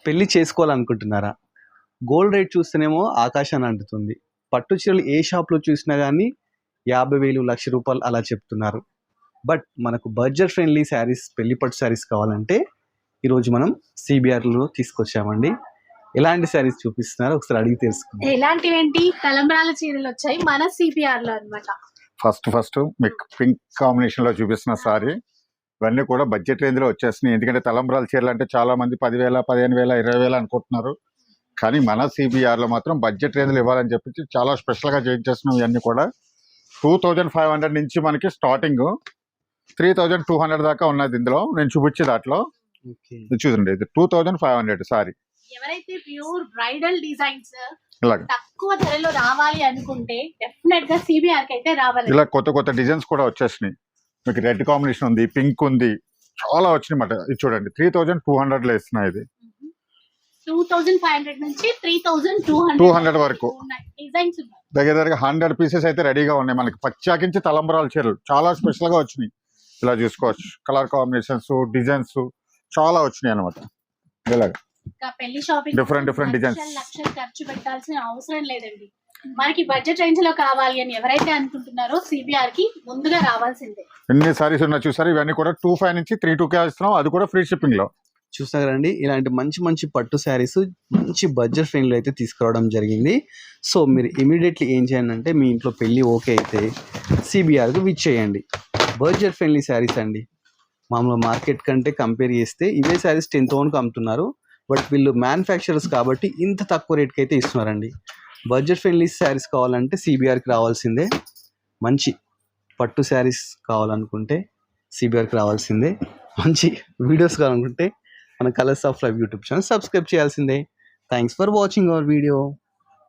పెళ్లి చేసుకోవాలనుకుంటున్నారా? Gold rate చూస్తేనేమో ఆకాశాన్ని అంటుతుంది. పట్టు చీరలు ఏ షాప్‌లో చూసినా గానీ 50,000, ₹1,00,000 అలా చెప్తున్నారు. బట్ మనకు బడ్జెట్ ఫ్రెండ్లీ శారీస్, పెళ్లి పట్టు శారీస్ కావాలంటే ఈరోజు మనం CBRలో తీసుకొచ్చామండి. ఎలాంటి శారీస్ చూపిస్తున్నారో ఒకసారి అడిగి తెలుసుకుందాం. ఎలాంటివేంటి తలంబ్రాల చీరలు వచ్చాయి మన సిపిఆర్ లో అన్నమాట. ఫస్ట్ మీకు పింక్ కాంబినేషన్ లో చూపిస్తున్న సారీ ఇవన్నీ కూడా బడ్జెట్ రేంజ్ లో వచ్చేస్తున్నాయి. ఎందుకంటే తలంబ్రాల చీరలు అంటే చాలా మంది 10,000, 15,000, 20,000 అనుకుంటున్నారు. కానీ మన CBR లో మాత్రం బడ్జెట్ రేంజ్ లో ఇవ్వాలని చెప్పి చాలా స్పెషల్ గా చేయించేస్తున్నాం. ఇవన్నీ కూడా 2,500 నుంచి మనకి స్టార్టింగ్ 3,200 దాకా ఉన్నది. ఇందులో నేను చూపించే దాంట్లో చూడండి, ఇది 2,500 సారీ. ఎవరైతే ప్యూర్ బ్రైడల్ డిజైన్స్ ఇలాగ తక్కువ ధరలో రావాలి అనుకుంటే డెఫినెట్ గా సిబిఆర్ కి అయితే రావాలి. ఇలా కొత్త కొత్త డిజైన్స్ కూడా వచ్చేసినాయి. మీకు రెడ్ కాంబినేషన్ ఉంది, పింక్ ఉంది, చాలా వచ్చినాయి అన్నమాట. ఇది చూడండి 3,200 లో ఇస్తున్నాయి. ఇది 2,500 నుంచి 3,200 వరకు డిజైన్స్ ఉన్నాయి. దగ్గర 100 పీసెస్ అయితే రెడీగా ఉన్నాయి. మనకి పచ్చాకించి తలంబరాల చీరలు చాలా స్పెషల్ గా వచ్చినాయి. ఇలా చూసుకోవచ్చు, కలర్ కాంబినేషన్స్, డిజైన్స్ చాలా వచ్చినాయి అనమాట. ఇలాగ పెళ్లి షాపింగ్ డిఫరెంట్ డిజైన్స్ లక్షలు ఖర్చు పెట్టాల్సిన అవసరం లేదండి. మనకి బడ్జెట్ రేంజ్ లో కావాలి అని ఎవరైతే అనుకుంటున్నారో సిబిఆర్ కి ముందుగా రావాల్సిందే. ఎన్ని సారీస్ ఉన్నా చూసారు. ఇవన్నీ కూడా 25 నుంచి 32K ఇస్తున్నాం, అది కూడా ఫ్రీ షిప్పింగ్ లో. చూస్తున్నారు కదండి, ఇలాంటి మంచి మంచి పట్టు శారీస్ మంచి బడ్జెట్ ఫ్రెండ్లో అయితే తీసుకురావడం జరిగింది. సో మీరు ఇమీడియట్లీ ఏం చేయండి అంటే, మీ ఇంట్లో పెళ్ళి ఓకే అయితే CBRకి విచ్ చేయండి. బడ్జెట్ ఫ్రెండ్లీ శారీస్ అండి. మామూలుగా మార్కెట్ కంటే కంపేర్ చేస్తే ఇవే శారీస్ 10,000కి అమ్ముతున్నారు. బట్ వీళ్ళు మ్యానుఫ్యాక్చరర్స్ కాబట్టి ఇంత తక్కువ రేట్కి అయితే ఇస్తున్నారండి. బడ్జెట్ ఫ్రెండ్లీ శారీస్ కావాలంటే CBRకి రావాల్సిందే. మంచి పట్టు శారీస్ కావాలనుకుంటే CBRకి రావాల్సిందే. మంచి వీడియోస్ కావాలనుకుంటే మన colours of life YouTube channel subscribe చేయాల్సిందే. Thanks for watching our video.